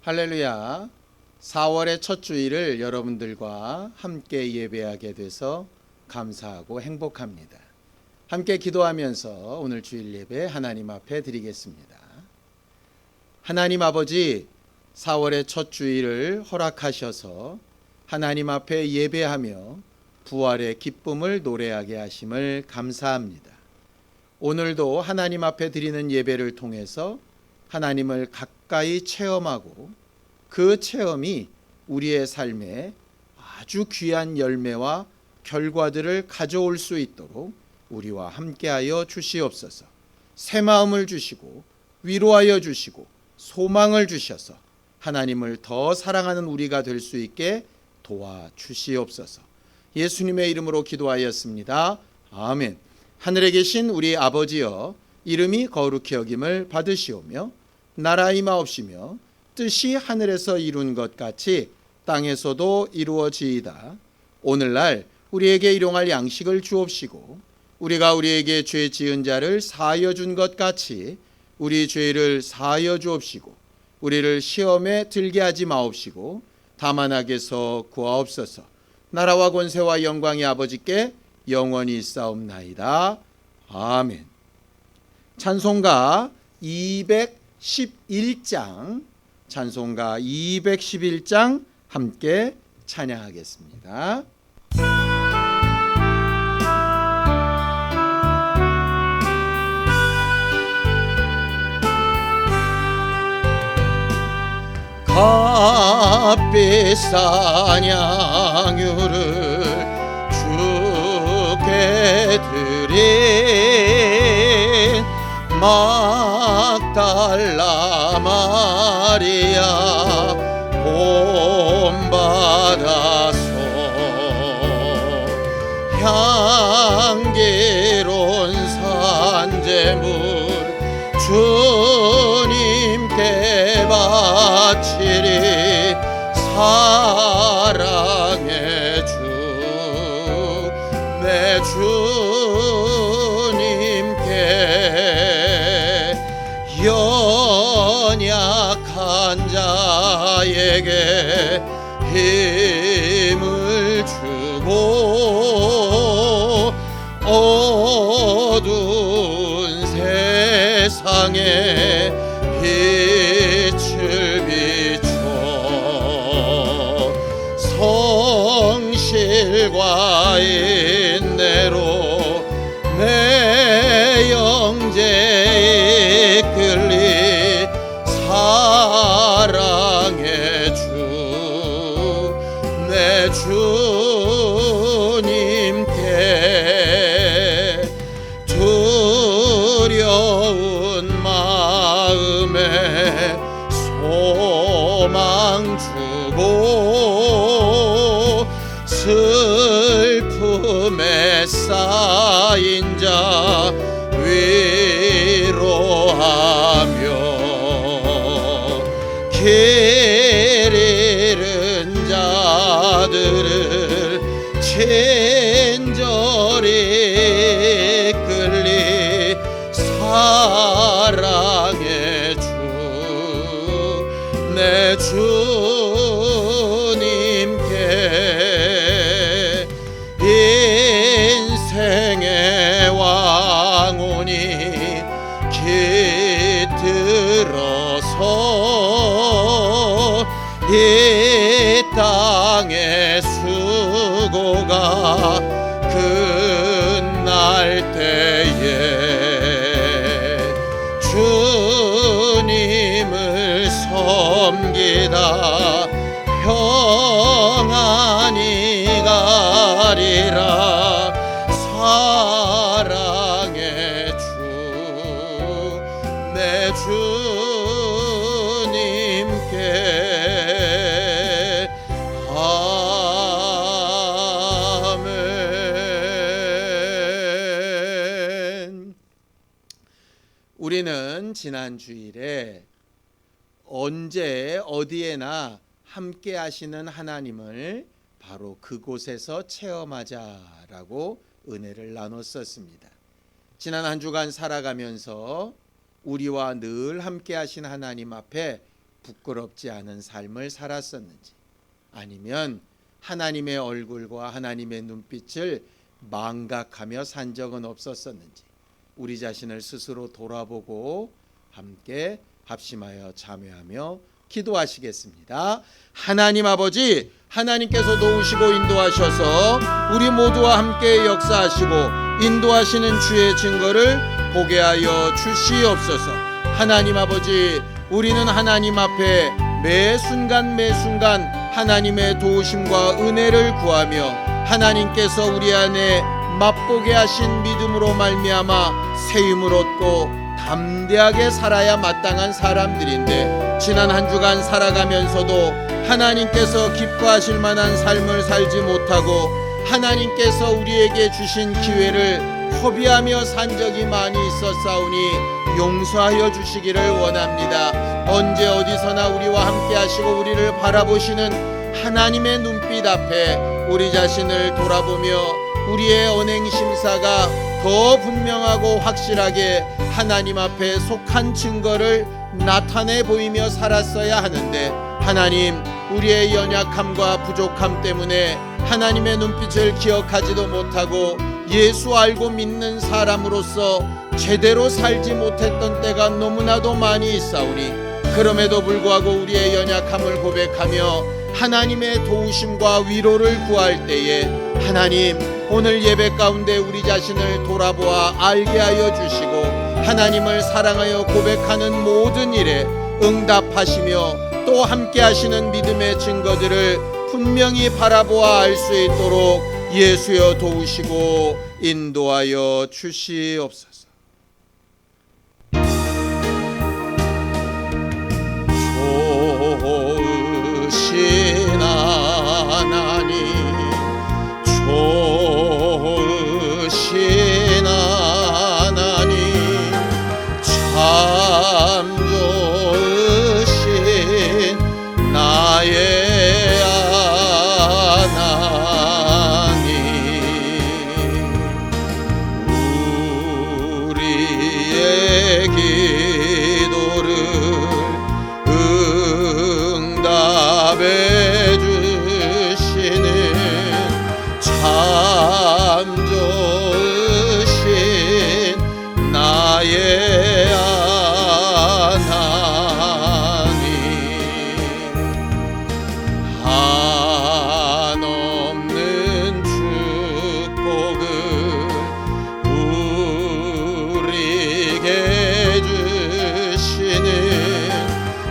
할렐루야. 4월의 첫 주일을 여러분들과 함께 예배하게 돼서 감사하고 행복합니다. 함께 기도하면서 오늘 주일 예배 하나님 앞에 드리겠습니다. 하나님 아버지, 4월의 첫 주일을 허락하셔서 하나님 앞에 예배하며 부활의 기쁨을 노래하게 하심을 감사합니다. 오늘도 하나님 앞에 드리는 예배를 통해서 하나님을 가까이 체험하고 그 체험이 우리의 삶에 아주 귀한 열매와 결과들을 가져올 수 있도록 우리와 함께하여 주시옵소서. 새 마음을 주시고 위로하여 주시고 소망을 주셔서 하나님을 더 사랑하는 우리가 될 수 있게 도와주시옵소서. 예수님의 이름으로 기도하였습니다. 아멘. 하늘에 계신 우리 아버지여, 이름이 거룩히 여김을 받으시오며 나라 임하옵시며 뜻이 하늘에서 이룬 것 같이 땅에서도 이루어지이다. 오늘날 우리에게 일용할 양식을 주옵시고 우리가 우리에게 죄 지은 자를 사하여 준 것 같이 우리 죄를 사하여 주옵시고 우리를 시험에 들게 하지 마옵시고 다만 악에서 구하옵소서. 나라와 권세와 영광이 아버지께 영원히 있사옵나이다. 아멘. 찬송가 211장, 찬송가 211장 함께 찬양하겠습니다. 값비싼 양유를 주께 드린 막달라 마리아 본받아서 향기로운 산제물 주님께 바치리. 사랑의 주 내 주님께 연약한 자에게 힘을 주고 어두운 세상에 빛을 비춰 성실과 인내로 내 영제 이끌리. 사랑의 주 내 주님께 두려운 마음에 소망 주고 슬픔에 쌓인 자 위로하며 길 잃은 자들을 친절히 이끌리. 사랑의 주 내 주님께 인생의 왕혼이 깃들어서 이 땅의 수고가 끝날 때에 주님을 섬기다 평안히 가리라. 사랑의 주 내 주님께. 아멘. 우리는 지난 주일에 언제 어디에나 함께 하시는 하나님을 바로 그곳에서 체험하자라고 은혜를 나눴었습니다. 지난 한 주간 살아가면서 우리와 늘 함께 하신 하나님 앞에 부끄럽지 않은 삶을 살았었는지, 아니면 하나님의 얼굴과 하나님의 눈빛을 망각하며 산 적은 없었었는지 우리 자신을 스스로 돌아보고 함께 합심하여 참여하며 기도하시겠습니다. 하나님 아버지, 하나님께서 도우시고 인도하셔서 우리 모두와 함께 역사하시고 인도하시는 주의 증거를 보게 하여 주시옵소서. 하나님 아버지, 우리는 하나님 앞에 매 순간 매 순간 하나님의 도우심과 은혜를 구하며 하나님께서 우리 안에 맛보게 하신 믿음으로 말미암아 새 힘을 얻고 담대하게 살아야 마땅한 사람들인데, 지난 한 주간 살아가면서도 하나님께서 기뻐하실 만한 삶을 살지 못하고 하나님께서 우리에게 주신 기회를 허비하며 산 적이 많이 있었사오니 용서하여 주시기를 원합니다. 언제 어디서나 우리와 함께 하시고 우리를 바라보시는 하나님의 눈빛 앞에 우리 자신을 돌아보며 우리의 언행 심사가 더 분명하고 확실하게 하나님 앞에 속한 증거를 나타내 보이며 살았어야 하는데, 하나님, 우리의 연약함과 부족함 때문에 하나님의 눈빛을 기억하지도 못하고 예수 알고 믿는 사람으로서 제대로 살지 못했던 때가 너무나도 많이 있사오니, 그럼에도 불구하고 우리의 연약함을 고백하며 하나님의 도우심과 위로를 구할 때에 하나님, 오늘 예배 가운데 우리 자신을 돌아보아 알게 하여 주시고 하나님을 사랑하여 고백하는 모든 일에 응답하시며 또 함께 하시는 믿음의 증거들을 분명히 바라보아 알 수 있도록 예수여 도우시고 인도하여 주시옵소서. 좋으신 하나님, 좋으신 하나님, 참 좋으신 나의 하나님, 우리의 기도를 응답해 주시는 참 좋으신 나의 하나님, 한없는 축복을 우리에게 주시는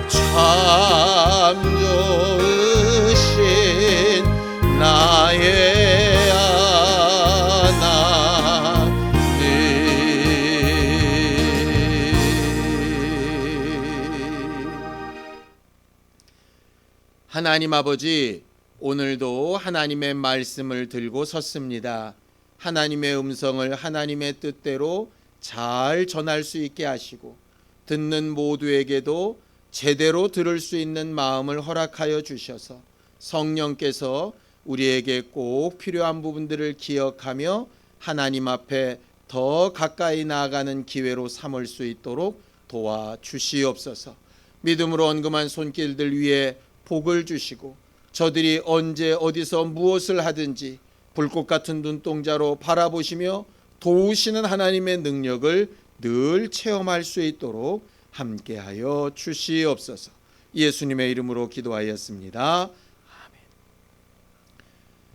참 좋으신 나의 하나님 아버지, 오늘도 하나님의 말씀을 들고 섰습니다. 하나님의 음성을 하나님의 뜻대로 잘 전할 수 있게 하시고 듣는 모두에게도 제대로 들을 수 있는 마음을 허락하여 주셔서 성령께서 우리에게 꼭 필요한 부분들을 기억하며 하나님 앞에 더 가까이 나아가는 기회로 삼을 수 있도록 도와주시옵소서. 믿음으로 언금한 손길들 위에 복을 주시고 저들이 언제 어디서 무엇을 하든지 불꽃 같은 눈동자로 바라보시며 도우시는 하나님의 능력을 늘 체험할 수 있도록 함께하여 주시옵소서. 예수님의 이름으로 기도하였습니다. 아멘.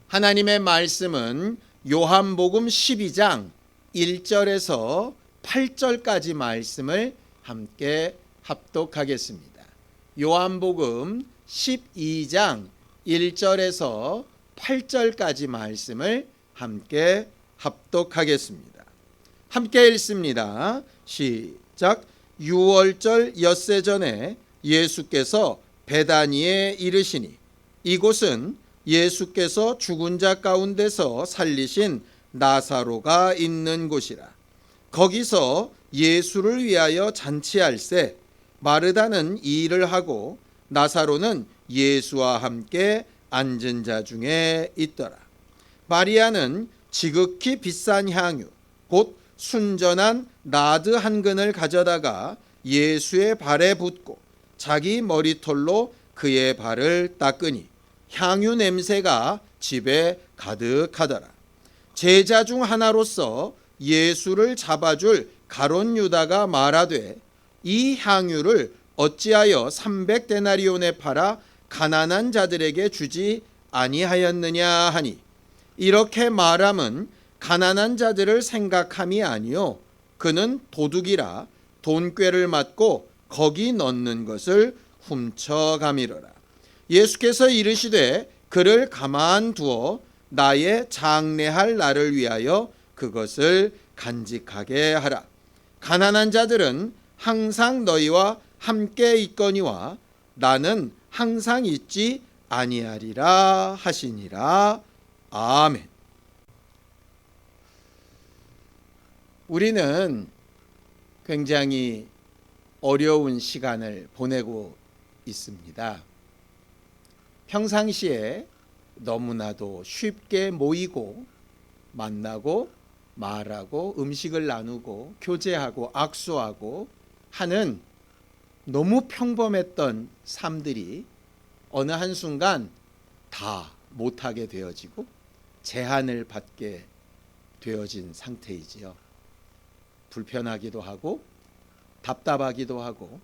하나님의 말씀은 요한복음 12장 1절에서 8절까지 말씀을 함께 합독하겠습니다. 요한복음 12장 1절에서 8절까지 말씀을 함께 합독하겠습니다. 함께 읽습니다. 시작. 6월절 엿새 전에 예수께서 베다니에 이르시니, 이곳은 예수께서 죽은 자 가운데서 살리신 나사로가 있는 곳이라. 거기서 예수를 위하여 잔치할세 마르다는 이 일을 하고 나사로는 예수와 함께 앉은 자 중에 있더라. 마리아는 지극히 비싼 향유 곧 순전한 나드 한 근을 가져다가 예수의 발에 붓고 자기 머리털로 그의 발을 닦으니 향유 냄새가 집에 가득하더라. 제자 중 하나로서 예수를 잡아줄 가룟 유다가 말하되 이 향유를 어찌하여 300데나리온에 팔아 가난한 자들에게 주지 아니하였느냐 하니, 이렇게 말함은 가난한 자들을 생각함이 아니요 그는 도둑이라 돈꾀를 맞고 거기 넣는 것을 훔쳐가미러라. 예수께서 이르시되 그를 가만두어 나의 장례할 날을 위하여 그것을 간직하게 하라. 가난한 자들은 항상 너희와 함께 있거니와 나는 항상 있지 아니하리라 하시니라. 아멘. 우리는 굉장히 어려운 시간을 보내고 있습니다. 평상시에 너무나도 쉽게 모이고 만나고 말하고 음식을 나누고 교제하고 악수하고 하는 너무 평범했던 삶들이 어느 한순간 다 못하게 되어지고 제한을 받게 되어진 상태이지요. 불편하기도 하고 답답하기도 하고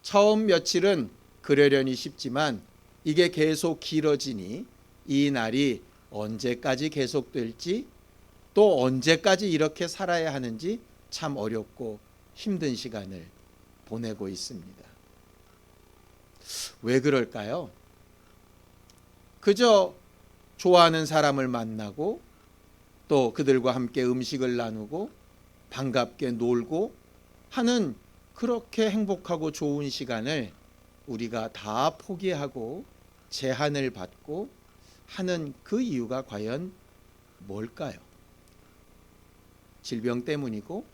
처음 며칠은 그러려니 쉽지만 이게 계속 길어지니 이 날이 언제까지 계속될지 또 언제까지 이렇게 살아야 하는지 참 어렵고 힘든 시간을 보내고 있습니다. 왜 그럴까요? 그저 좋아하는 사람을 만나고 또 그들과 함께 음식을 나누고 반갑게 놀고 하는 그렇게 행복하고 좋은 시간을 우리가 다 포기하고 제한을 받고 하는 그 이유가 과연 뭘까요? 질병 때문이고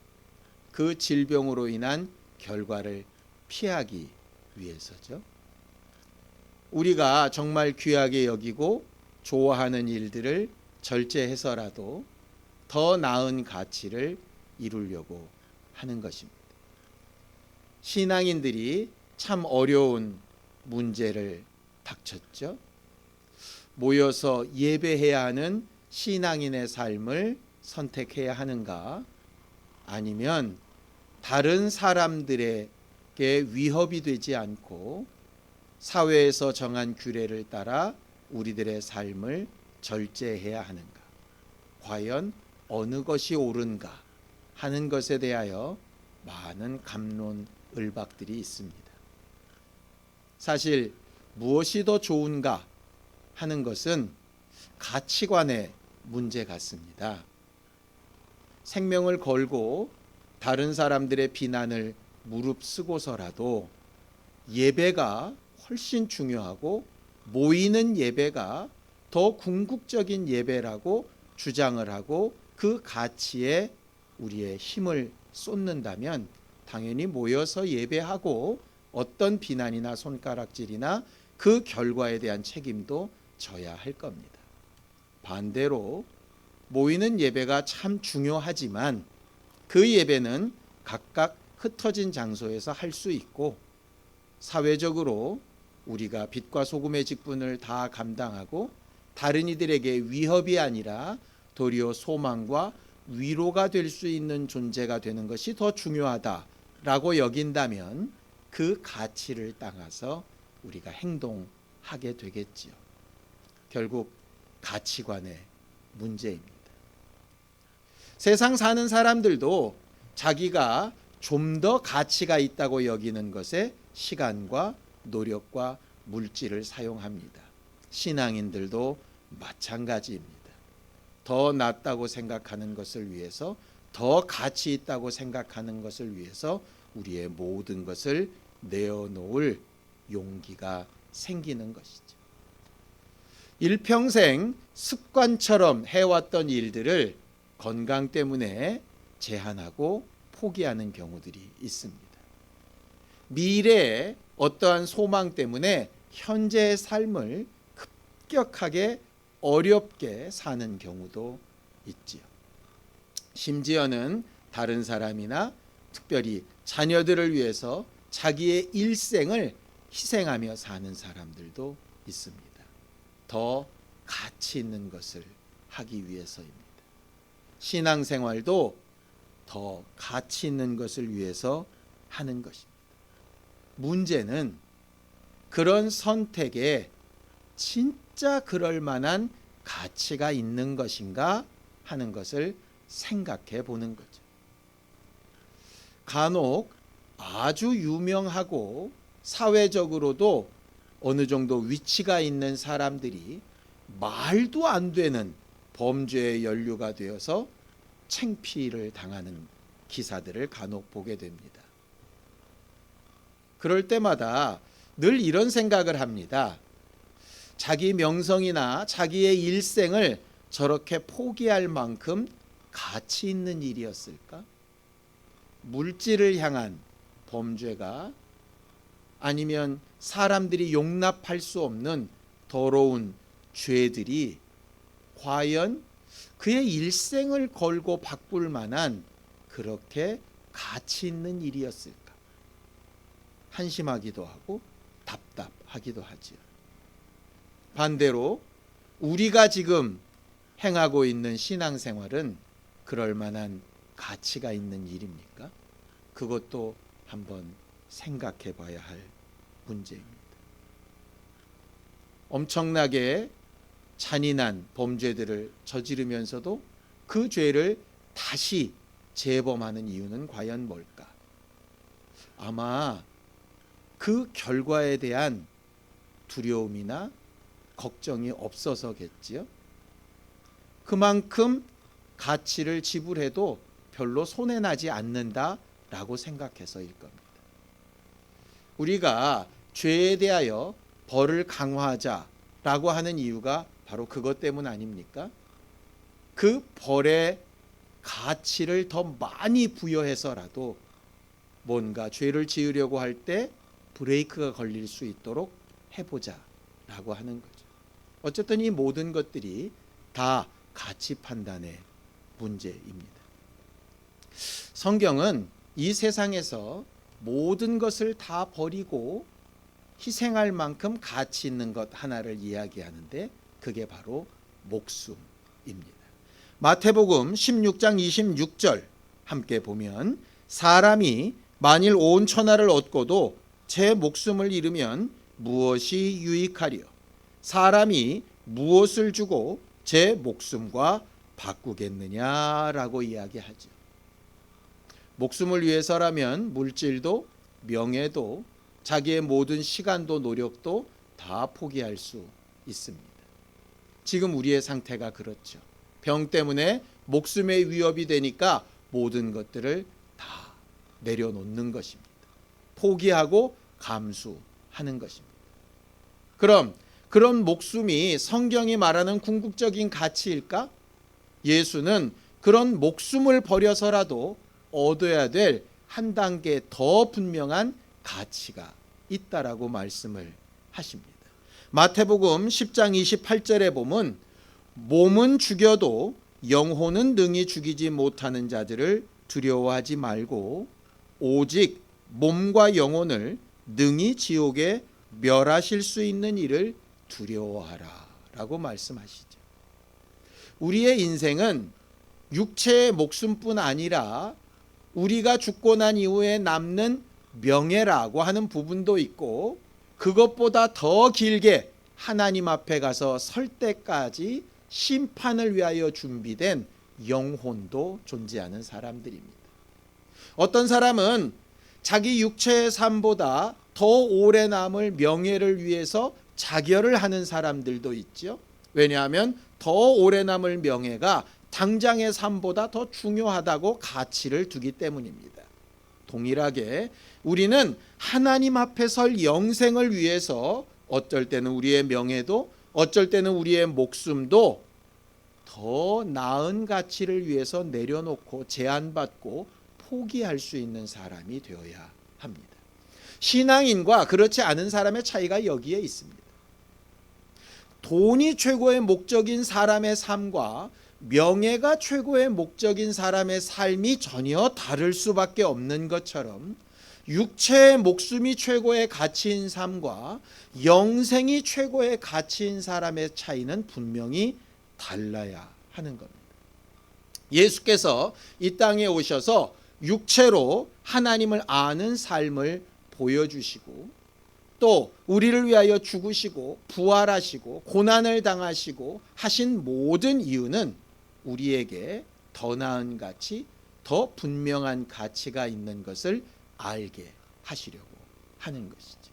그 질병으로 인한 결과를 피하기 위해서죠. 우리가 정말 귀하게 여기고 좋아하는 일들을 절제해서라도 더 나은 가치를 이루려고 하는 것입니다. 신앙인들이 참 어려운 문제를 닥쳤죠. 모여서 예배해야 하는 신앙인의 삶을 선택해야 하는가, 아니면 다른 사람들에게 위협이 되지 않고 사회에서 정한 규례를 따라 우리들의 삶을 절제해야 하는가, 과연 어느 것이 옳은가 하는 것에 대하여 많은 갑론을박들이 있습니다. 사실 무엇이 더 좋은가 하는 것은 가치관의 문제 같습니다. 생명을 걸고 다른 사람들의 비난을 무릅쓰고서라도 예배가 훨씬 중요하고 모이는 예배가 더 궁극적인 예배라고 주장을 하고 그 가치에 우리의 힘을 쏟는다면 당연히 모여서 예배하고 어떤 비난이나 손가락질이나 그 결과에 대한 책임도 져야 할 겁니다. 반대로 모이는 예배가 참 중요하지만 그 예배는 각각 흩어진 장소에서 할 수 있고 사회적으로 우리가 빛과 소금의 직분을 다 감당하고 다른 이들에게 위협이 아니라 도리어 소망과 위로가 될 수 있는 존재가 되는 것이 더 중요하다라고 여긴다면 그 가치를 따라서 우리가 행동하게 되겠지요. 결국 가치관의 문제입니다. 세상 사는 사람들도 자기가 좀 더 가치가 있다고 여기는 것에 시간과 노력과 물질을 사용합니다. 신앙인들도 마찬가지입니다. 더 낫다고 생각하는 것을 위해서, 더 가치 있다고 생각하는 것을 위해서 우리의 모든 것을 내어놓을 용기가 생기는 것이죠. 일평생 습관처럼 해왔던 일들을 건강 때문에 제한하고 포기하는 경우들이 있습니다. 미래에 어떠한 소망 때문에 현재의 삶을 급격하게 어렵게 사는 경우도 있지요. 심지어는 다른 사람이나 특별히 자녀들을 위해서 자기의 일생을 희생하며 사는 사람들도 있습니다. 더 가치 있는 것을 하기 위해서입니다. 신앙생활도 더 가치 있는 것을 위해서 하는 것입니다. 문제는 그런 선택에 진짜 그럴 만한 가치가 있는 것인가 하는 것을 생각해 보는 거죠. 간혹 아주 유명하고 사회적으로도 어느 정도 위치가 있는 사람들이 말도 안 되는 범죄의 연루가 되어서 창피를 당하는 기사들을 간혹 보게 됩니다. 그럴 때마다 늘 이런 생각을 합니다. 자기 명성이나 자기의 일생을 저렇게 포기할 만큼 가치 있는 일이었을까? 물질을 향한 범죄가 아니면 사람들이 용납할 수 없는 더러운 죄들이 과연 그의 일생을 걸고 바꿀 만한 그렇게 가치 있는 일이었을까? 한심하기도 하고 답답하기도 하지요. 반대로 우리가 지금 행하고 있는 신앙생활은 그럴 만한 가치가 있는 일입니까? 그것도 한번 생각해 봐야 할 문제입니다. 엄청나게 잔인한 범죄들을 저지르면서도 그 죄를 다시 재범하는 이유는 과연 뭘까? 아마 그 결과에 대한 두려움이나 걱정이 없어서겠지요. 그만큼 가치를 지불해도 별로 손해나지 않는다라고 생각해서일 겁니다. 우리가 죄에 대하여 벌을 강화하자라고 하는 이유가 바로 그것 때문 아닙니까? 그 벌의 가치를 더 많이 부여해서라도 뭔가 죄를 지으려고 할 때 브레이크가 걸릴 수 있도록 해보자라고 하는 거죠. 어쨌든 이 모든 것들이 다 가치 판단의 문제입니다. 성경은 이 세상에서 모든 것을 다 버리고 희생할 만큼 가치 있는 것 하나를 이야기하는데 그게 바로 목숨입니다. 마태복음 16장 26절 함께 보면 사람이 만일 온 천하를 얻고도 제 목숨을 잃으면 무엇이 유익하리요? 사람이 무엇을 주고 제 목숨과 바꾸겠느냐라고 이야기하죠. 목숨을 위해서라면 물질도 명예도 자기의 모든 시간도 노력도 다 포기할 수 있습니다. 지금 우리의 상태가 그렇죠. 병 때문에 목숨의 위협이 되니까 모든 것들을 다 내려놓는 것입니다. 포기하고 감수하는 것입니다. 그럼 그런 목숨이 성경이 말하는 궁극적인 가치일까? 예수는 그런 목숨을 버려서라도 얻어야 될 한 단계 더 분명한 가치가 있다라고 말씀을 하십니다. 마태복음 10장 28절에 보면 몸은 죽여도 영혼은 능히 죽이지 못하는 자들을 두려워하지 말고 오직 몸과 영혼을 능히 지옥에 멸하실 수 있는 이를 두려워하라 라고 말씀하시죠. 우리의 인생은 육체의 목숨뿐 아니라 우리가 죽고 난 이후에 남는 명예라고 하는 부분도 있고 그것보다 더 길게 하나님 앞에 가서 설 때까지 심판을 위하여 준비된 영혼도 존재하는 사람들입니다. 어떤 사람은 자기 육체의 삶보다 더 오래 남을 명예를 위해서 자결을 하는 사람들도 있죠. 왜냐하면 더 오래 남을 명예가 당장의 삶보다 더 중요하다고 가치를 두기 때문입니다. 동일하게 우리는 하나님 앞에 설 영생을 위해서 어쩔 때는 우리의 명예도 어쩔 때는 우리의 목숨도 더 나은 가치를 위해서 내려놓고 제한받고 포기할 수 있는 사람이 되어야 합니다. 신앙인과 그렇지 않은 사람의 차이가 여기에 있습니다. 돈이 최고의 목적인 사람의 삶과 명예가 최고의 목적인 사람의 삶이 전혀 다를 수밖에 없는 것처럼 육체의 목숨이 최고의 가치인 삶과 영생이 최고의 가치인 사람의 차이는 분명히 달라야 하는 겁니다. 예수께서 이 땅에 오셔서 육체로 하나님을 아는 삶을 보여주시고 또 우리를 위하여 죽으시고 부활하시고 고난을 당하시고 하신 모든 이유는 우리에게 더 나은 가치, 더 분명한 가치가 있는 것을 알게 하시려고 하는 것이죠.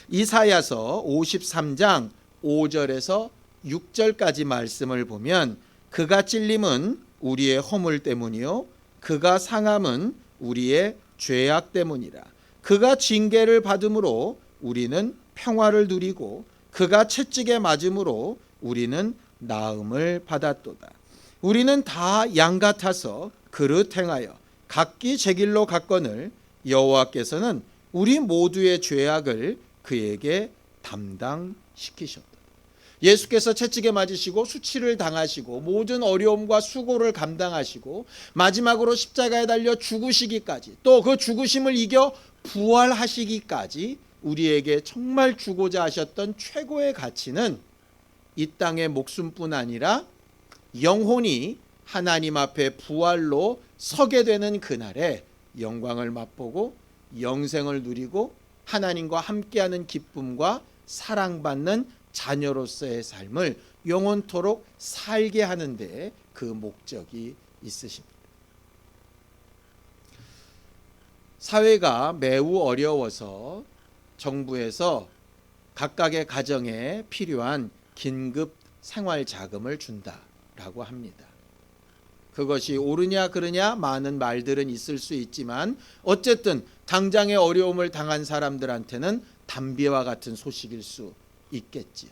이사야서 53장 5절에서 6절까지 말씀을 보면 그가 찔림은 우리의 허물 때문이요 그가 상함은 우리의 죄악 때문이라. 그가 징계를 받음으로 우리는 평화를 누리고 그가 채찍에 맞음으로 우리는 나음을 받았도다. 우리는 다 양 같아서 그릇 행하여 각기 제 길로 갔거늘 여호와께서는 우리 모두의 죄악을 그에게 담당시키셨다. 예수께서 채찍에 맞으시고 수치를 당하시고 모든 어려움과 수고를 감당하시고 마지막으로 십자가에 달려 죽으시기까지 또 그 죽으심을 이겨 부활하시기까지 우리에게 정말 주고자 하셨던 최고의 가치는 이 땅의 목숨뿐 아니라 영혼이 하나님 앞에 부활로 서게 되는 그날에 영광을 맛보고 영생을 누리고 하나님과 함께하는 기쁨과 사랑받는 자녀로서의 삶을 영원토록 살게 하는 데 그 목적이 있으십니다. 사회가 매우 어려워서 정부에서 각각의 가정에 필요한 긴급 생활 자금을 준다라고 합니다. 그것이 옳으냐 그르냐 많은 말들은 있을 수 있지만 어쨌든 당장의 어려움을 당한 사람들한테는 담비와 같은 소식일 수 있겠지요.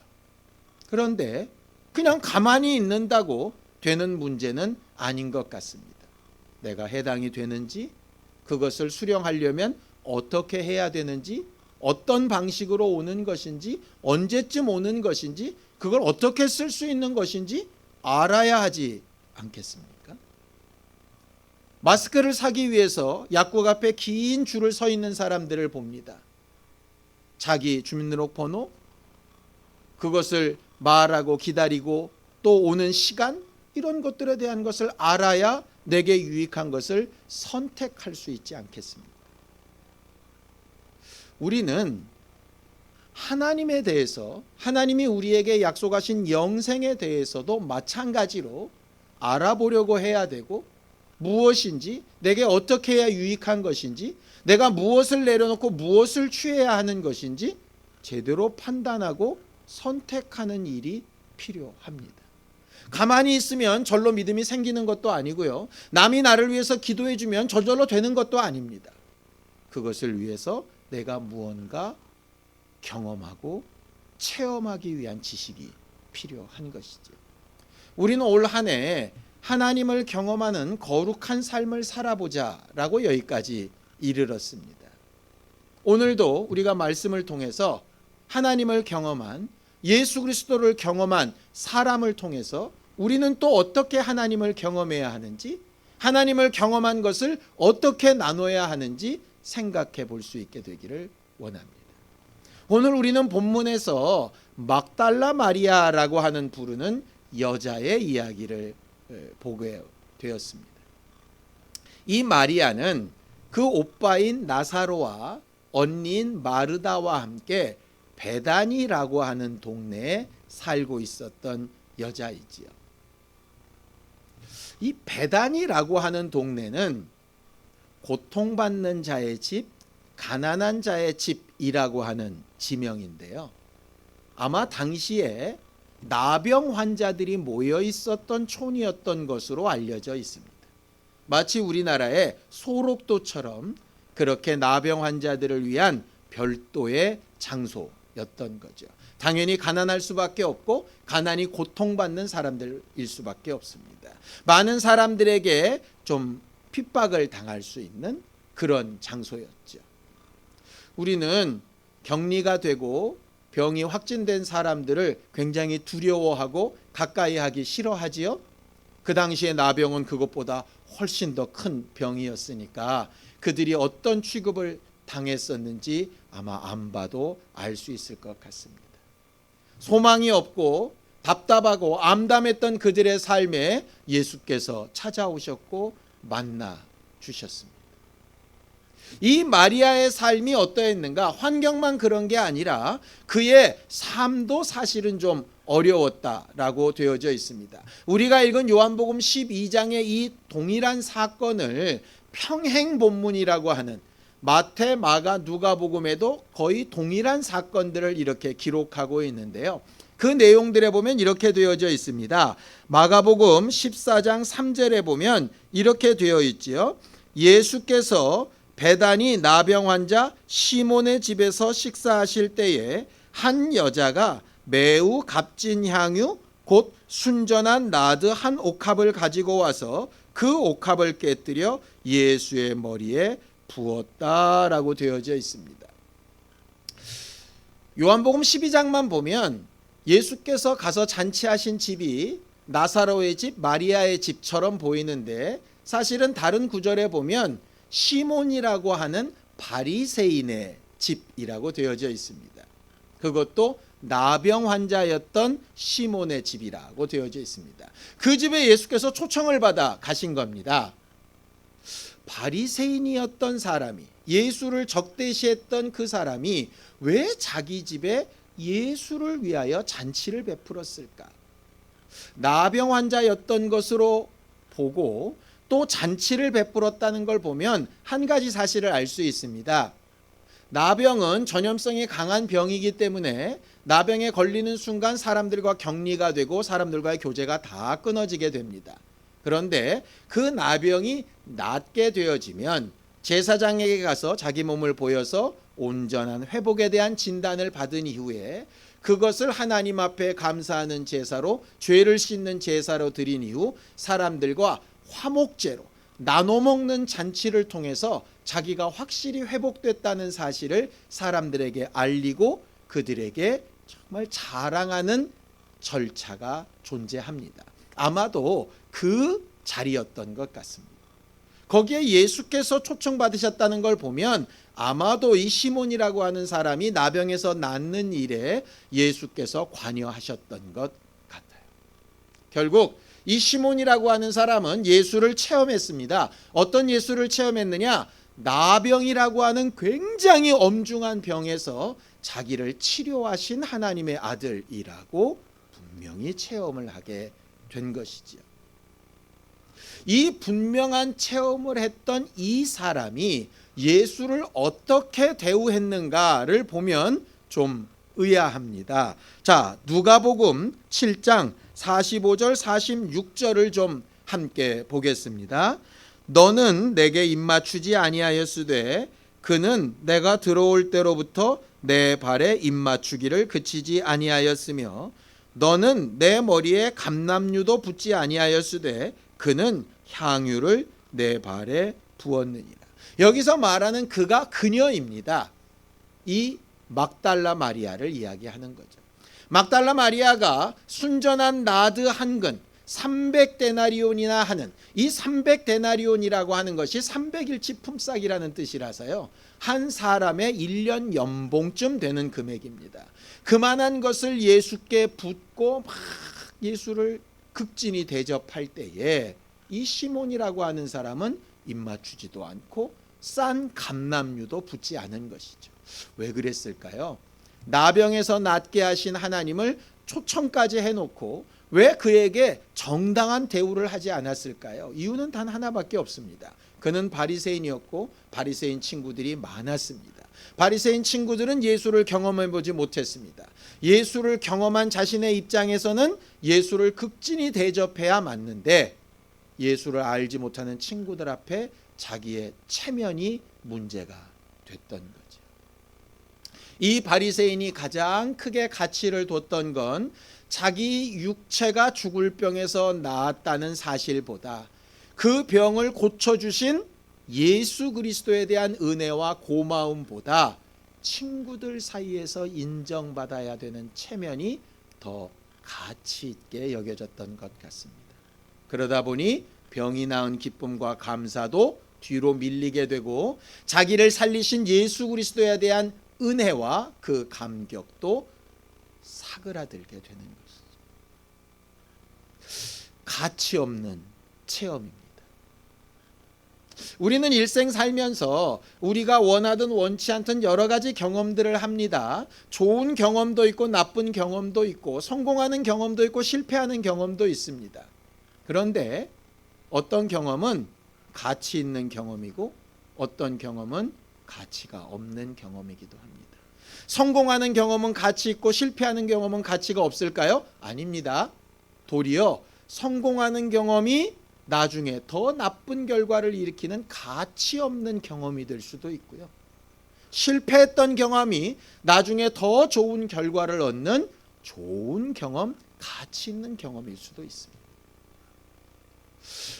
그런데 그냥 가만히 있는다고 되는 문제는 아닌 것 같습니다. 내가 해당이 되는지, 그것을 수령하려면 어떻게 해야 되는지, 어떤 방식으로 오는 것인지, 언제쯤 오는 것인지, 그걸 어떻게 쓸 수 있는 것인지 알아야 하지 않겠습니까? 마스크를 사기 위해서 약국 앞에 긴 줄을 서 있는 사람들을 봅니다. 자기 주민등록번호, 그것을 말하고 기다리고 또 오는 시간, 이런 것들에 대한 것을 알아야 내게 유익한 것을 선택할 수 있지 않겠습니까? 우리는 하나님에 대해서, 하나님이 우리에게 약속하신 영생에 대해서도 마찬가지로 알아보려고 해야 되고, 무엇인지, 내게 어떻게 해야 유익한 것인지, 내가 무엇을 내려놓고 무엇을 취해야 하는 것인지 제대로 판단하고 선택하는 일이 필요합니다. 가만히 있으면 절로 믿음이 생기는 것도 아니고요, 남이 나를 위해서 기도해 주면 저절로 되는 것도 아닙니다. 그것을 위해서 내가 무언가 경험하고 체험하기 위한 지식이 필요한 것이죠. 우리는 올 한 해 하나님을 경험하는 거룩한 삶을 살아보자 라고 여기까지 이르렀습니다. 오늘도 우리가 말씀을 통해서 하나님을 경험한, 예수 그리스도를 경험한 사람을 통해서 우리는 또 어떻게 하나님을 경험해야 하는지, 하나님을 경험한 것을 어떻게 나눠야 하는지 생각해 볼 수 있게 되기를 원합니다. 오늘 우리는 본문에서 막달라 마리아라고 하는 부르는 여자의 이야기를 보게 되었습니다. 이 마리아는 그 오빠인 나사로와 언니인 마르다와 함께 베다니라고 하는 동네에 살고 있었던 여자이지요. 이 베다니라고 하는 동네는 고통받는 자의 집, 가난한 자의 집이라고 하는 지명인데요, 아마 당시에 나병 환자들이 모여 있었던 촌이었던 것으로 알려져 있습니다. 마치 우리나라의 소록도처럼 그렇게 나병 환자들을 위한 별도의 장소였던 거죠. 당연히 가난할 수밖에 없고 가난이 고통받는 사람들일 수밖에 없습니다. 많은 사람들에게 좀 핍박을 당할 수 있는 그런 장소였죠. 우리는 격리가 되고 병이 확진된 사람들을 굉장히 두려워하고 가까이 하기 싫어하지요. 그 당시에 나병은 그것보다 훨씬 더 큰 병이었으니까 그들이 어떤 취급을 당했었는지 아마 안 봐도 알 수 있을 것 같습니다. 소망이 없고 답답하고 암담했던 그들의 삶에 예수께서 찾아오셨고 만나 주셨습니다. 이 마리아의 삶이 어떠했는가? 환경만 그런 게 아니라 그의 삶도 사실은 좀 어려웠다라고 되어져 있습니다. 우리가 읽은 요한복음 12장의 이 동일한 사건을 평행 본문이라고 하는 마태, 마가, 누가복음에도 거의 동일한 사건들을 이렇게 기록하고 있는데요. 그 내용들에 보면 이렇게 되어져 있습니다. 마가복음 14장 3절에 보면 이렇게 되어 있지요. 예수께서 베다니 나병 환자 시몬의 집에서 식사하실 때에 한 여자가 매우 값진 향유 곧 순전한 나드 한 옥합을 가지고 와서 그 옥합을 깨뜨려 예수의 머리에 부었다라고 되어져 있습니다. 요한복음 12장만 보면 예수께서 가서 잔치하신 집이 나사로의 집, 마리아의 집처럼 보이는데 사실은 다른 구절에 보면 시몬이라고 하는 바리새인의 집이라고 되어져 있습니다. 그것도 나병 환자였던 시몬의 집이라고 되어져 있습니다. 그 집에 예수께서 초청을 받아 가신 겁니다. 바리새인이었던 사람이, 예수를 적대시했던 그 사람이 왜 자기 집에 예수를 위하여 잔치를 베풀었을까? 나병 환자였던 것으로 보고 또 잔치를 베풀었다는 걸 보면 한 가지 사실을 알 수 있습니다. 나병은 전염성이 강한 병이기 때문에 나병에 걸리는 순간 사람들과 격리가 되고 사람들과의 교제가 다 끊어지게 됩니다. 그런데 그 나병이 낫게 되어지면 제사장에게 가서 자기 몸을 보여서 온전한 회복에 대한 진단을 받은 이후에 그것을 하나님 앞에 감사하는 제사로, 죄를 씻는 제사로 드린 이후 사람들과 화목제로 나눠 먹는 잔치를 통해서 자기가 확실히 회복됐다는 사실을 사람들에게 알리고 그들에게 정말 자랑하는 절차가 존재합니다. 아마도 그 자리였던 것 같습니다. 거기에 예수께서 초청받으셨다는 걸 보면 아마도 이 시몬이라고 하는 사람이 나병에서 낫는 일에 예수께서 관여하셨던 것 같아요. 결국 이 시몬이라고 하는 사람은 예수를 체험했습니다. 어떤 예수를 체험했느냐? 나병이라고 하는 굉장히 엄중한 병에서 자기를 치료하신 하나님의 아들이라고 분명히 체험을 하게 된 것이지요. 이 분명한 체험을 했던 이 사람이 예수를 어떻게 대우했는가를 보면 좀 의아합니다. 자, 누가복음 7장 45절 46절을 좀 함께 보겠습니다. 너는 내게 입맞추지 아니하였으되 그는 내가 들어올 때로부터 내 발에 입맞추기를 그치지 아니하였으며 너는 내 머리에 감람류도 붓지 아니하였으되 그는 향유를 내 발에 부었느니라. 여기서 말하는 그가 그녀입니다. 이 막달라 마리아를 이야기하는 거죠. 막달라 마리아가 순전한 나드 한 근 300데나리온이나 하는, 이 300데나리온이라고 하는 것이 300일치 품삯이라는 뜻이라서요, 한 사람의 1년 연봉쯤 되는 금액입니다. 그만한 것을 예수께 붓고 막 예수를 극진히 대접할 때에 이 시몬이라고 하는 사람은 입맞추지도 않고 싼 감람류도 붓지 않은 것이죠. 왜 그랬을까요? 나병에서 낫게 하신 하나님을 초청까지 해놓고 왜 그에게 정당한 대우를 하지 않았을까요? 이유는 단 하나밖에 없습니다. 그는 바리새인이었고 바리새인 친구들이 많았습니다. 바리새인 친구들은 예수를 경험해보지 못했습니다. 예수를 경험한 자신의 입장에서는 예수를 극진히 대접해야 맞는데 예수를 알지 못하는 친구들 앞에 자기의 체면이 문제가 됐던 거죠. 이 바리새인이 가장 크게 가치를 뒀던 건 자기 육체가 죽을 병에서 나았다는 사실보다 그 병을 고쳐주신 예수 그리스도에 대한 은혜와 고마움보다 친구들 사이에서 인정받아야 되는 체면이 더 가치 있게 여겨졌던 것 같습니다. 그러다 보니 병이 나은 기쁨과 감사도 뒤로 밀리게 되고 자기를 살리신 예수 그리스도에 대한 은혜와 그 감격도 사그라들게 되는 것이죠. 가치 없는 체험입니다. 우리는 일생 살면서 우리가 원하든 원치 않든 여러 가지 경험들을 합니다. 좋은 경험도 있고 나쁜 경험도 있고 성공하는 경험도 있고 실패하는 경험도 있습니다. 그런데 어떤 경험은 가치 있는 경험이고 어떤 경험은 가치가 없는 경험이기도 합니다. 성공하는 경험은 가치 있고 실패하는 경험은 가치가 없을까요? 아닙니다. 도리어 성공하는 경험이 나중에 더 나쁜 결과를 일으키는 가치 없는 경험이 될 수도 있고요. 실패했던 경험이 나중에 더 좋은 결과를 얻는 좋은 경험, 가치 있는 경험일 수도 있습니다.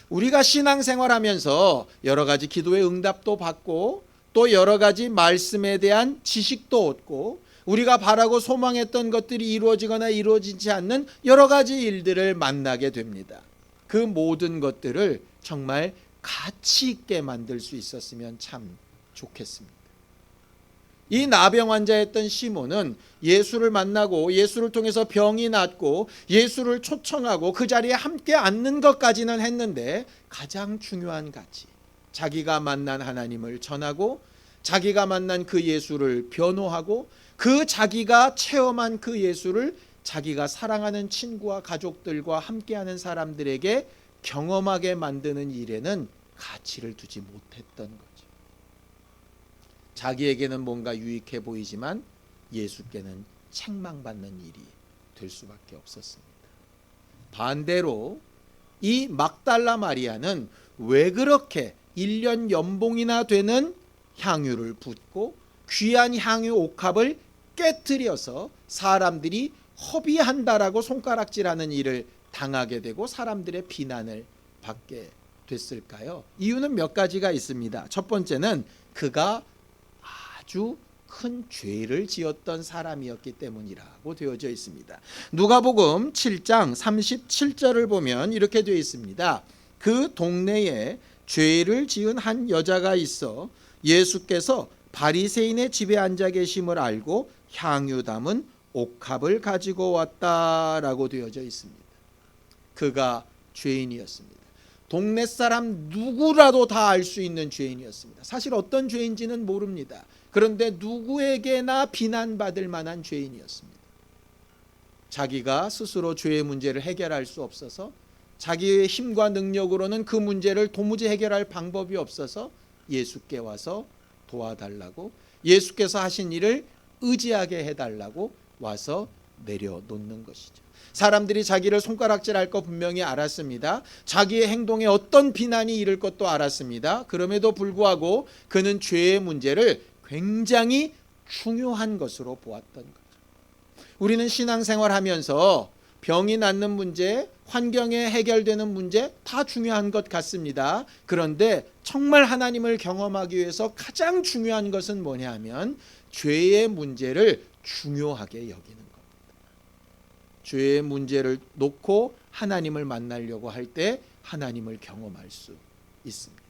우리가 신앙생활하면서 여러 가지 기도의 응답도 받고 또 여러 가지 말씀에 대한 지식도 얻고 우리가 바라고 소망했던 것들이 이루어지거나 이루어지지 않는 여러 가지 일들을 만나게 됩니다. 그 모든 것들을 정말 가치 있게 만들 수 있었으면 참 좋겠습니다. 이 나병 환자였던 시몬은 예수를 만나고 예수를 통해서 병이 낫고 예수를 초청하고 그 자리에 함께 앉는 것까지는 했는데 가장 중요한 가치, 자기가 만난 하나님을 전하고 자기가 만난 그 예수를 변호하고 그 자기가 체험한 그 예수를 자기가 사랑하는 친구와 가족들과 함께하는 사람들에게 경험하게 만드는 일에는 가치를 두지 못했던 거죠. 자기에게는 뭔가 유익해 보이지만 예수께는 책망받는 일이 될 수밖에 없었습니다. 반대로 이 막달라 마리아는 왜 그렇게 1년 연봉이나 되는 향유를 붓고 귀한 향유 옥합을 깨뜨려서 사람들이 허비한다라고 손가락질하는 일을 당하게 되고 사람들의 비난을 받게 됐을까요? 이유는 몇 가지가 있습니다. 첫 번째는 그가 아주 큰 죄를 지었던 사람이었기 때문이라고 되어져 있습니다. 누가복음 7장 37절을 보면 이렇게 되어 있습니다. 그 동네에 죄를 지은 한 여자가 있어 예수께서 바리새인의 집에 앉아 계심을 알고 향유 담은 옥합을 가지고 왔다라고 되어져 있습니다. 그가 죄인이었습니다. 동네 사람 누구라도 다 알 수 있는 죄인이었습니다. 사실 어떤 죄인지는 모릅니다. 그런데 누구에게나 비난받을 만한 죄인이었습니다. 자기가 스스로 죄의 문제를 해결할 수 없어서 자기의 힘과 능력으로는 그 문제를 도무지 해결할 방법이 없어서 예수께 와서 도와달라고, 예수께서 하신 일을 의지하게 해달라고 와서 내려놓는 것이죠. 사람들이 자기를 손가락질할 거 분명히 알았습니다. 자기의 행동에 어떤 비난이 이를 것도 알았습니다. 그럼에도 불구하고 그는 죄의 문제를 굉장히 중요한 것으로 보았던 거죠. 우리는 신앙생활하면서 병이 낫는 문제, 환경에 해결되는 문제 다 중요한 것 같습니다. 그런데 정말 하나님을 경험하기 위해서 가장 중요한 것은 뭐냐 하면 죄의 문제를 중요하게 여기는 겁니다. 죄의 문제를 놓고 하나님을 만나려고 할 때 하나님을 경험할 수 있습니다.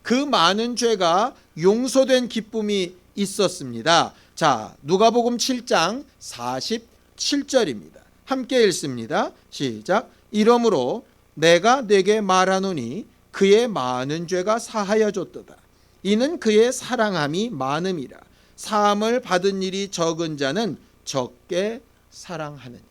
그 많은 죄가 용서된 기쁨이 있었습니다. 자, 누가복음 7장 47절입니다. 함께 읽습니다. 시작. 이러므로 내가 네게 말하노니 그의 많은 죄가 사하여졌도다. 이는 그의 사랑함이 많음이라. 사함을 받은 일이 적은 자는 적게 사랑하느니라.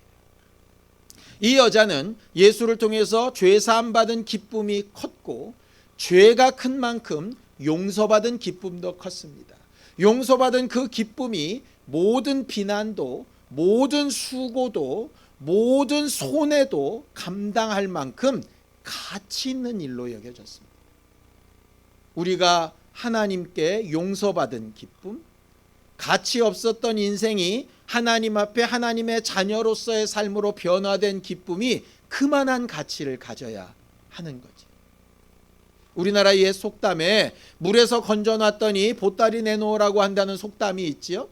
이 여자는 예수를 통해서 죄사함 받은 기쁨이 컸고 죄가 큰 만큼 용서받은 기쁨도 컸습니다. 용서받은 그 기쁨이 모든 비난도, 모든 수고도, 모든 손해도 감당할 만큼 가치 있는 일로 여겨졌습니다. 우리가 하나님께 용서받은 기쁨, 가치 없었던 인생이 하나님 앞에 하나님의 자녀로서의 삶으로 변화된 기쁨이 그만한 가치를 가져야 하는 거지. 우리나라 옛 속담에 물에서 건져놨더니 보따리 내놓으라고 한다는 속담이 있지요.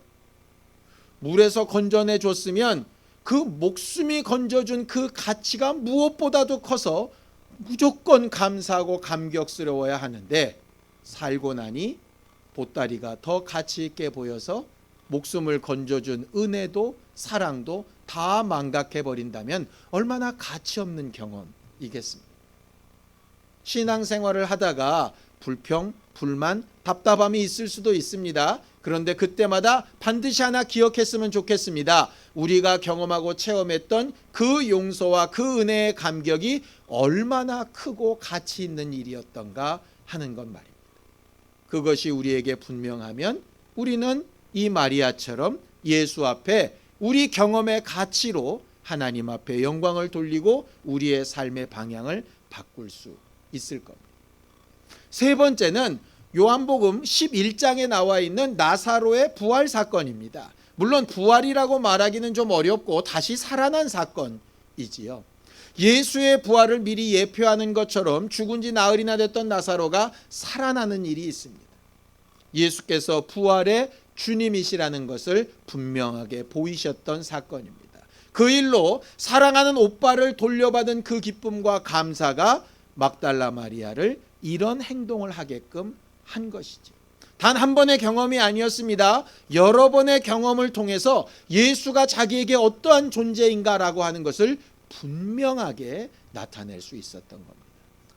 물에서 건져내 줬으면 그 목숨이 건져준 그 가치가 무엇보다도 커서 무조건 감사하고 감격스러워야 하는데 살고 나니 보따리가 더 가치 있게 보여서 목숨을 건져준 은혜도 사랑도 다 망각해버린다면 얼마나 가치 없는 경험이겠습니까? 신앙생활을 하다가 불평, 불만, 답답함이 있을 수도 있습니다. 그런데 그때마다 반드시 하나 기억했으면 좋겠습니다. 우리가 경험하고 체험했던 그 용서와 그 은혜의 감격이 얼마나 크고 가치 있는 일이었던가 하는 것 말입니다. 그것이 우리에게 분명하면 우리는 이 마리아처럼 예수 앞에 우리 경험의 가치로 하나님 앞에 영광을 돌리고 우리의 삶의 방향을 바꿀 수 있을 겁니다. 세 번째는 요한복음 11장에 나와 있는 나사로의 부활 사건입니다. 물론 부활이라고 말하기는 좀 어렵고 다시 살아난 사건이지요. 예수의 부활을 미리 예표하는 것처럼 죽은 지 나흘이나 됐던 나사로가 살아나는 일이 있습니다. 예수께서 부활의 주님이시라는 것을 분명하게 보이셨던 사건입니다. 그 일로 사랑하는 오빠를 돌려받은 그 기쁨과 감사가 막달라 마리아를 이런 행동을 하게끔 한 것이죠. 단 한 번의 경험이 아니었습니다. 여러 번의 경험을 통해서 예수가 자기에게 어떠한 존재인가라고 하는 것을 분명하게 나타낼 수 있었던 겁니다.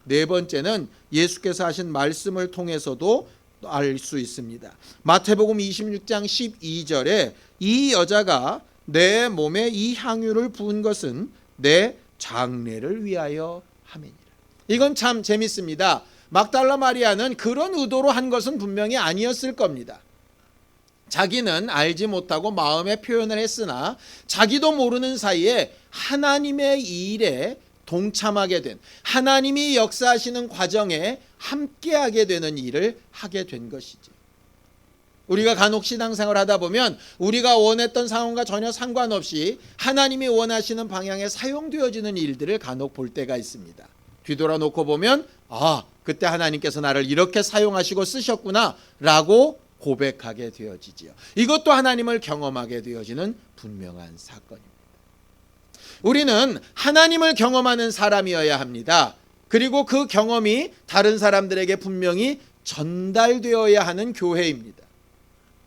네 번째는 예수께서 하신 말씀을 통해서도 알 수 있습니다. 마태복음 26장 12절에 이 여자가 내 몸에 이 향유를 부은 것은 내 장례를 위하여 함이니라. 이건 참 재밌습니다. 막달라 마리아는 그런 의도로 한 것은 분명히 아니었을 겁니다. 자기는 알지 못하고 마음의 표현을 했으나 자기도 모르는 사이에 하나님의 일에 동참하게 된, 하나님이 역사하시는 과정에 함께하게 되는 일을 하게 된 것이죠. 우리가 간혹 신앙생활 하다 보면 우리가 원했던 상황과 전혀 상관없이 하나님이 원하시는 방향에 사용되어지는 일들을 간혹 볼 때가 있습니다. 뒤돌아 놓고 보면 그때 하나님께서 나를 이렇게 사용하시고 쓰셨구나 라고 고백하게 되어지지요. 이것도 하나님을 경험하게 되어지는 분명한 사건입니다. 우리는 하나님을 경험하는 사람이어야 합니다. 그리고 그 경험이 다른 사람들에게 분명히 전달되어야 하는 교회입니다.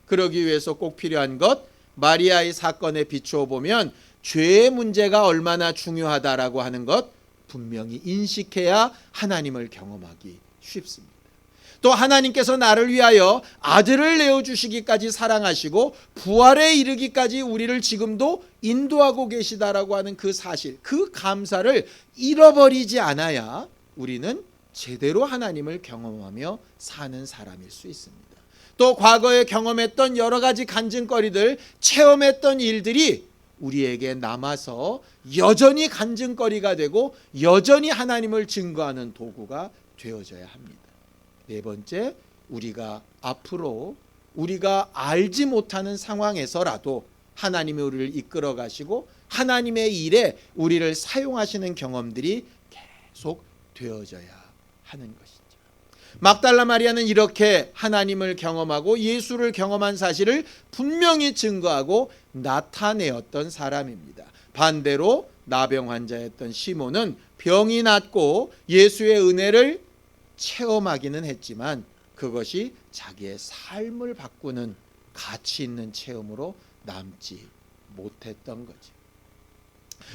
그러기 위해서 꼭 필요한 것, 마리아의 사건에 비추어 보면 죄의 문제가 얼마나 중요하다라고 하는 것 분명히 인식해야 하나님을 경험하기 쉽습니다. 또 하나님께서 나를 위하여 아들을 내어주시기까지 사랑하시고 부활에 이르기까지 우리를 지금도 인도하고 계시다라고 하는 그 사실, 그 감사를 잃어버리지 않아야 우리는 제대로 하나님을 경험하며 사는 사람일 수 있습니다. 또 과거에 경험했던 여러 가지 간증거리들, 체험했던 일들이 우리에게 남아서 여전히 간증거리가 되고 여전히 하나님을 증거하는 도구가 되어져야 합니다. 네 번째, 우리가 앞으로 우리가 알지 못하는 상황에서라도 하나님이 우리를 이끌어 가시고 하나님의 일에 우리를 사용하시는 경험들이 계속 되어져야 하는 것이죠. 막달라 마리아는 이렇게 하나님을 경험하고 예수를 경험한 사실을 분명히 증거하고 나타내었던 사람입니다. 반대로 나병 환자였던 시몬은 병이 낫고 예수의 은혜를 체험하기는 했지만 그것이 자기의 삶을 바꾸는 가치 있는 체험으로 남지 못했던 거죠.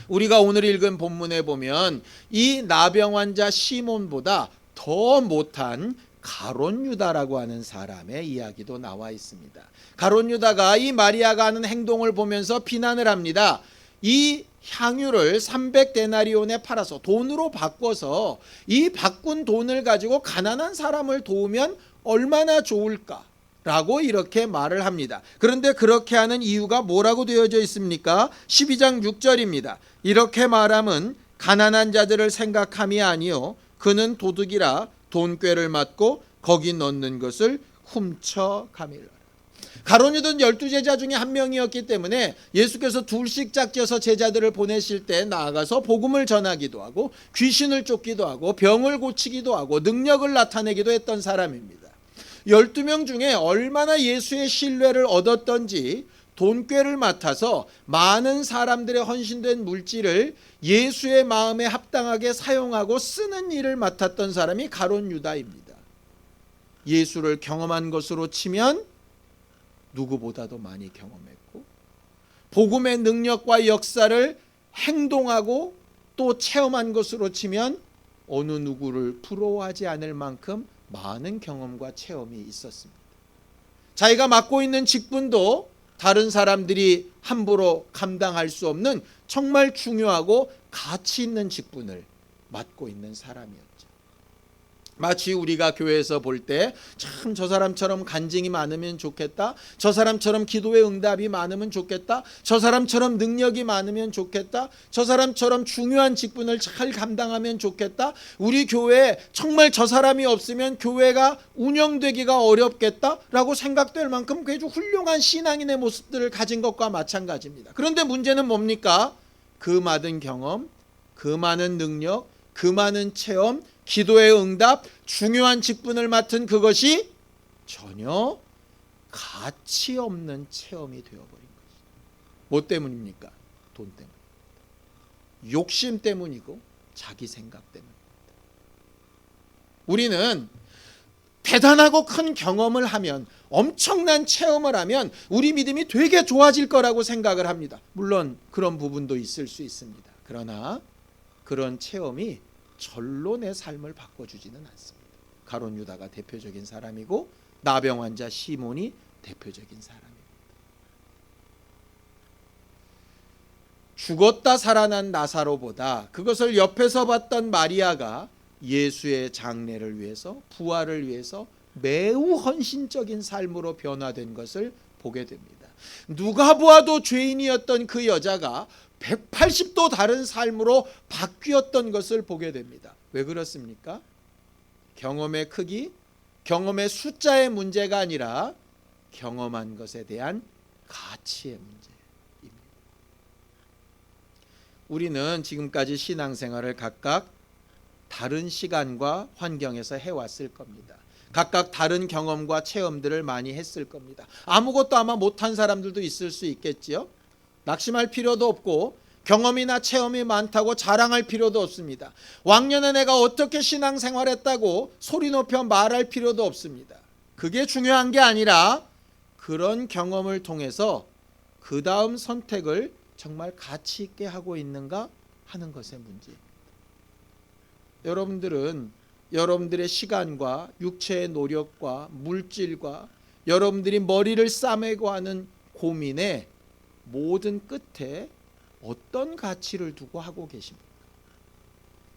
우리가 오늘 읽은 본문에 보면 이 나병 환자 시몬보다 더 못한 가룟 유다라고 하는 사람의 이야기도 나와 있습니다. 가룟 유다가 이 마리아가 하는 행동을 보면서 비난을 합니다. 이 향유를 300데나리온에 팔아서 돈으로 바꿔서 이 바꾼 돈을 가지고 가난한 사람을 도우면 얼마나 좋을까라고 이렇게 말을 합니다. 그런데 그렇게 하는 이유가 뭐라고 되어져 있습니까? 12장 6절입니다. 이렇게 말함은 가난한 자들을 생각함이 아니요 그는 도둑이라 돈꾀를 맞고 거기 넣는 것을 훔쳐가밀라. 가룟 유다는 12제자 중에 한 명이었기 때문에 예수께서 둘씩 짝지어서 제자들을 보내실 때 나아가서 복음을 전하기도 하고 귀신을 쫓기도 하고 병을 고치기도 하고 능력을 나타내기도 했던 사람입니다. 12명 중에 얼마나 예수의 신뢰를 얻었던지 돈꾀를 맡아서 많은 사람들의 헌신된 물질을 예수의 마음에 합당하게 사용하고 쓰는 일을 맡았던 사람이 가룟 유다입니다. 예수를 경험한 것으로 치면 누구보다도 많이 경험했고, 복음의 능력과 역사를 행동하고 또 체험한 것으로 치면 어느 누구를 부러워하지 않을 만큼 많은 경험과 체험이 있었습니다. 자기가 맡고 있는 직분도 다른 사람들이 함부로 감당할 수 없는 정말 중요하고 가치 있는 직분을 맡고 있는 사람이었죠. 마치 우리가 교회에서 볼 때 참 저 사람처럼 간증이 많으면 좋겠다, 저 사람처럼 기도의 응답이 많으면 좋겠다, 저 사람처럼 능력이 많으면 좋겠다, 저 사람처럼 중요한 직분을 잘 감당하면 좋겠다, 우리 교회에 정말 저 사람이 없으면 교회가 운영되기가 어렵겠다라고 생각될 만큼 아주 훌륭한 신앙인의 모습들을 가진 것과 마찬가지입니다. 그런데 문제는 뭡니까? 그 많은 경험, 그 많은 능력, 그 많은 체험, 기도의 응답, 중요한 직분을 맡은 그것이 전혀 가치 없는 체험이 되어버린 것이죠. 뭐 때문입니까? 돈 때문입니다. 욕심 때문이고 자기 생각 때문입니다. 우리는 대단하고 큰 경험을 하면, 엄청난 체험을 하면 우리 믿음이 되게 좋아질 거라고 생각을 합니다. 물론 그런 부분도 있을 수 있습니다. 그러나 그런 체험이 절로 내 삶을 바꿔주지는 않습니다. 가룟 유다가 대표적인 사람이고 나병 환자 시몬이 대표적인 사람입니다. 죽었다 살아난 나사로보다 그것을 옆에서 봤던 마리아가 예수의 장례를 위해서, 부활을 위해서 매우 헌신적인 삶으로 변화된 것을 보게 됩니다. 누가 보아도 죄인이었던 그 여자가 180도 다른 삶으로 바뀌었던 것을 보게 됩니다. 왜 그렇습니까? 경험의 크기, 경험의 숫자의 문제가 아니라 경험한 것에 대한 가치의 문제입니다. 우리는 지금까지 신앙생활을 각각 다른 시간과 환경에서 해왔을 겁니다. 각각 다른 경험과 체험들을 많이 했을 겁니다. 아무것도 아마 못한 사람들도 있을 수 있겠지요. 낙심할 필요도 없고 경험이나 체험이 많다고 자랑할 필요도 없습니다. 왕년에 내가 어떻게 신앙생활했다고 소리 높여 말할 필요도 없습니다. 그게 중요한 게 아니라 그런 경험을 통해서 그 다음 선택을 정말 가치 있게 하고 있는가 하는 것의 문제입니다. 여러분들은 여러분들의 시간과 육체의 노력과 물질과 여러분들이 머리를 싸매고 하는 고민의 모든 끝에 어떤 가치를 두고 하고 계십니까?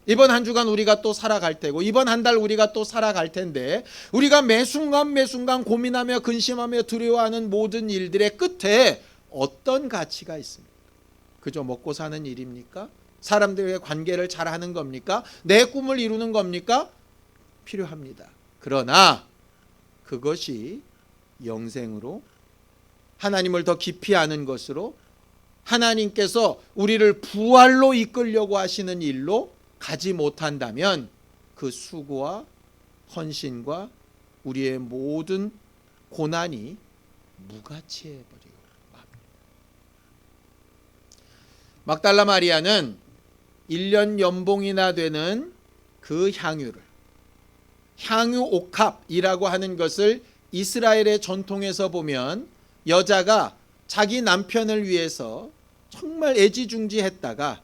이번 한 주간 우리가 또 살아갈 테고 이번 한 달 우리가 또 살아갈 텐데 우리가 매 순간 고민하며 근심하며 두려워하는 모든 일들의 끝에 어떤 가치가 있습니까? 그저 먹고 사는 일입니까? 사람들과의 관계를 잘하는 겁니까? 내 꿈을 이루는 겁니까? 필요합니다. 그러나 그것이 영생으로, 하나님을 더 깊이 아는 것으로, 하나님께서 우리를 부활로 이끌려고 하시는 일로 가지 못한다면 그 수고와 헌신과 우리의 모든 고난이 무가치해 버리고 맙니다. 막달라 마리아는 1년 연봉이나 되는 그 향유 옥합이라고 하는 것을 이스라엘의 전통에서 보면 여자가 자기 남편을 위해서 정말 애지중지했다가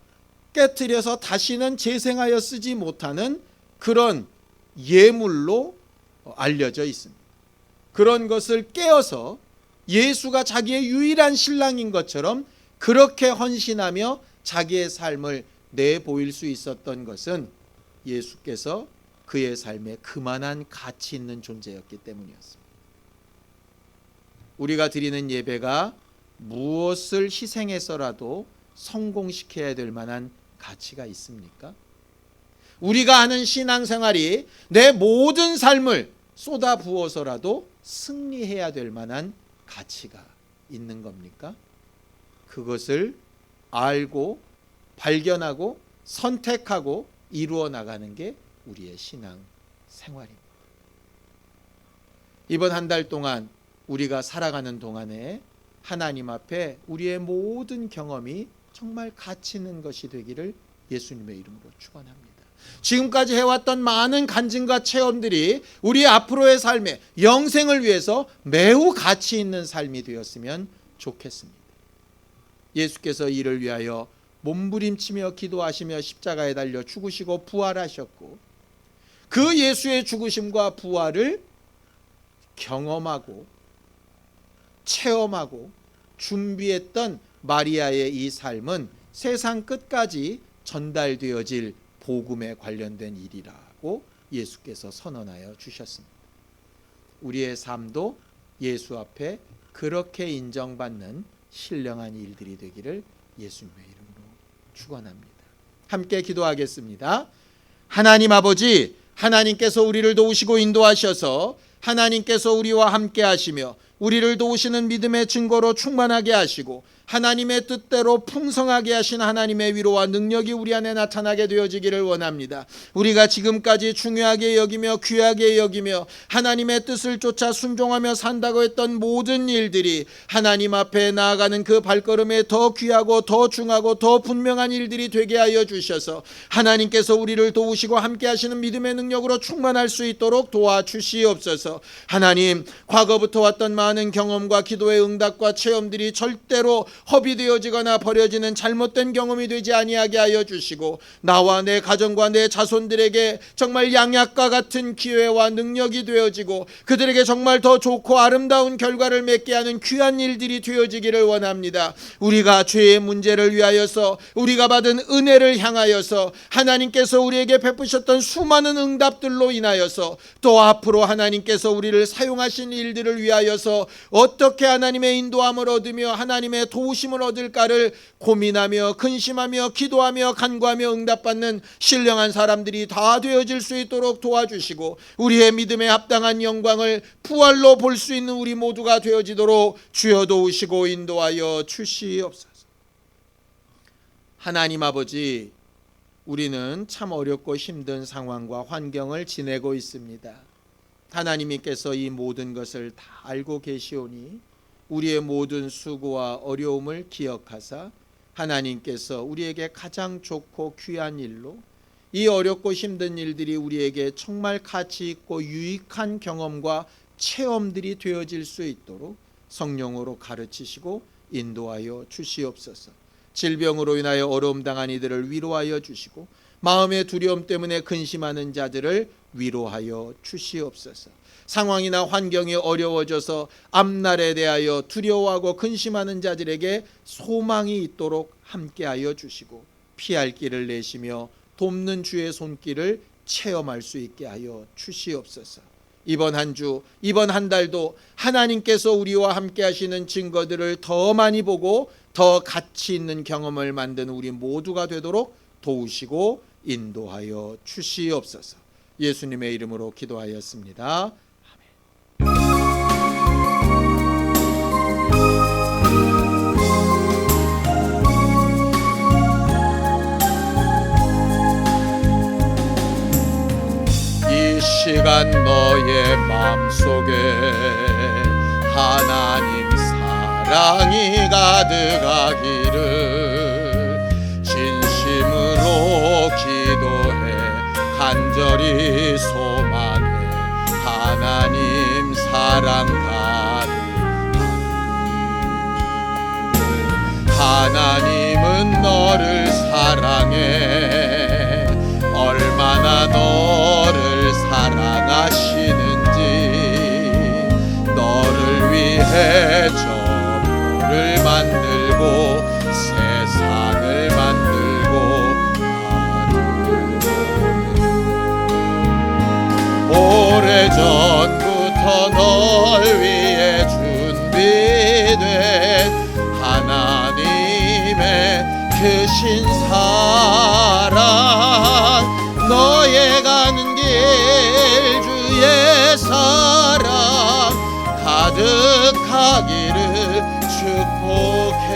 깨트려서 다시는 재생하여 쓰지 못하는 그런 예물로 알려져 있습니다. 그런 것을 깨어서 예수가 자기의 유일한 신랑인 것처럼 그렇게 헌신하며 자기의 삶을 내보일 수 있었던 것은 예수께서 그의 삶에 그만한 가치 있는 존재였기 때문이었습니다. 우리가 드리는 예배가 무엇을 희생해서라도 성공시켜야 될 만한 가치가 있습니까? 우리가 하는 신앙생활이 내 모든 삶을 쏟아 부어서라도 승리해야 될 만한 가치가 있는 겁니까? 그것을 알고 발견하고 선택하고 이루어 나가는 게 우리의 신앙생활입니다. 이번 한 달 동안 우리가 살아가는 동안에 하나님 앞에 우리의 모든 경험이 정말 가치 있는 것이 되기를 예수님의 이름으로 축원합니다. 지금까지 해왔던 많은 간증과 체험들이 우리 앞으로의 삶에 영생을 위해서 매우 가치 있는 삶이 되었으면 좋겠습니다. 예수께서 이를 위하여 몸부림치며 기도하시며 십자가에 달려 죽으시고 부활하셨고, 그 예수의 죽으심과 부활을 경험하고 체험하고 준비했던 마리아의 이 삶은 세상 끝까지 전달되어질 복음에 관련된 일이라고 예수께서 선언하여 주셨습니다. 우리의 삶도 예수 앞에 그렇게 인정받는 신령한 일들이 되기를 예수님의 이름으로 축원합니다. 함께 기도하겠습니다. 하나님 아버지, 하나님께서 우리를 도우시고 인도하셔서 하나님께서 우리와 함께 하시며 우리를 도우시는 믿음의 증거로 충만하게 하시고 하나님의 뜻대로 풍성하게 하신 하나님의 위로와 능력이 우리 안에 나타나게 되어지기를 원합니다. 우리가 지금까지 중요하게 여기며 귀하게 여기며 하나님의 뜻을 쫓아 순종하며 산다고 했던 모든 일들이 하나님 앞에 나아가는 그 발걸음에 더 귀하고 더 중하고 더 분명한 일들이 되게 하여 주셔서 하나님께서 우리를 도우시고 함께 하시는 믿음의 능력으로 충만할 수 있도록 도와주시옵소서. 하나님, 과거부터 왔던 많은 경험과 기도의 응답과 체험들이 절대로 허비되어지거나 버려지는 잘못된 경험이 되지 아니하게 하여 주시고, 나와 내 가정과 내 자손들에게 정말 양약과 같은 기회와 능력이 되어지고 그들에게 정말 더 좋고 아름다운 결과를 맺게 하는 귀한 일들이 되어지기를 원합니다. 우리가 죄의 문제를 위하여서, 우리가 받은 은혜를 향하여서, 하나님께서 우리에게 베푸셨던 수많은 응답들로 인하여서, 또 앞으로 하나님께서 우리를 사용하신 일들을 위하여서 어떻게 하나님의 인도함을 얻으며 하나님의 도우심을 얻을까를 고민하며 근심하며 기도하며 간구하며 응답받는 신령한 사람들이 다 되어질 수 있도록 도와주시고, 우리의 믿음에 합당한 영광을 부활로 볼 수 있는 우리 모두가 되어지도록 주여 도우시고 인도하여 주시옵소서. 하나님 아버지, 우리는 참 어렵고 힘든 상황과 환경을 지내고 있습니다. 하나님께서 이 모든 것을 다 알고 계시오니 우리의 모든 수고와 어려움을 기억하사 하나님께서 우리에게 가장 좋고 귀한 일로 이 어렵고 힘든 일들이 우리에게 정말 가치 있고 유익한 경험과 체험들이 되어질 수 있도록 성령으로 가르치시고 인도하여 주시옵소서. 질병으로 인하여 어려움 당한 이들을 위로하여 주시고 마음의 두려움 때문에 근심하는 자들을 위로하여 주시옵소서. 상황이나 환경이 어려워져서 앞날에 대하여 두려워하고 근심하는 자들에게 소망이 있도록 함께하여 주시고 피할 길을 내시며 돕는 주의 손길을 체험할 수 있게 하여 주시옵소서. 이번 한 주, 이번 한 달도 하나님께서 우리와 함께 하시는 증거들을 더 많이 보고 더 가치 있는 경험을 만드는 우리 모두가 되도록 도우시고 인도하여 주시옵소서. 예수님의 이름으로 기도하였습니다. 이 시간 너의 마음속에 하나님 사랑이 가득하기를 진심으로 기도해 간절히 소망해 하나님 사랑 가득하기를. 하나님은 너를 사랑해 얼마나 너를 사랑하시는지 너를 위해 저를 만들고 세상을 만들고 오래전부터 널 위해 준비된 하나님의 크신 사랑 너의 가는 길 주의 사랑 가득하기를 축복해.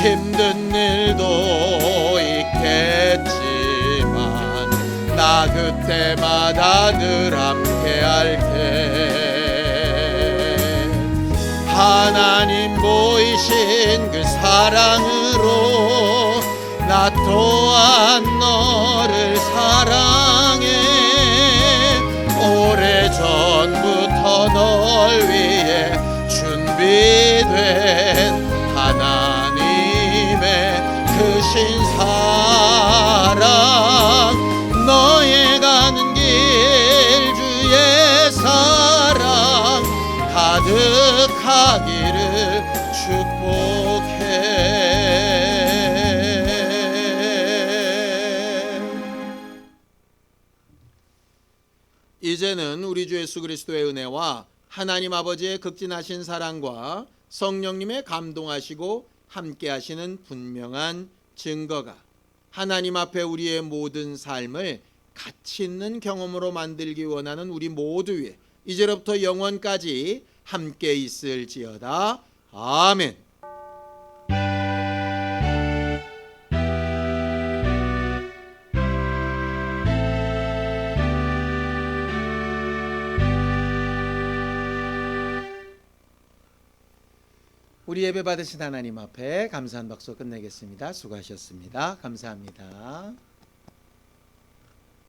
힘든 일도 있겠지만 나 그때마다 늘 함께 할게. 하나님 보이신 그 사랑으로 나 또한 너를 사랑해. 오래전부터 널 위해 준비된 하나님의 그 신사랑, 너의 가는 길 주의 사랑 가득하기를 축복해. 이제는 우리 주 예수 그리스도의 은혜와 하나님 아버지의 극진하신 사랑과 성령님의 감동하시고 함께하시는 분명한 증거가 하나님 앞에 우리의 모든 삶을 가치 있는 경험으로 만들기 원하는 우리 모두 위에 이제로부터 영원까지 함께 있을지어다. 아멘. 우리 예배 받으신 하나님 앞에 감사한 박수 끝내겠습니다. 수고하셨습니다. 감사합니다.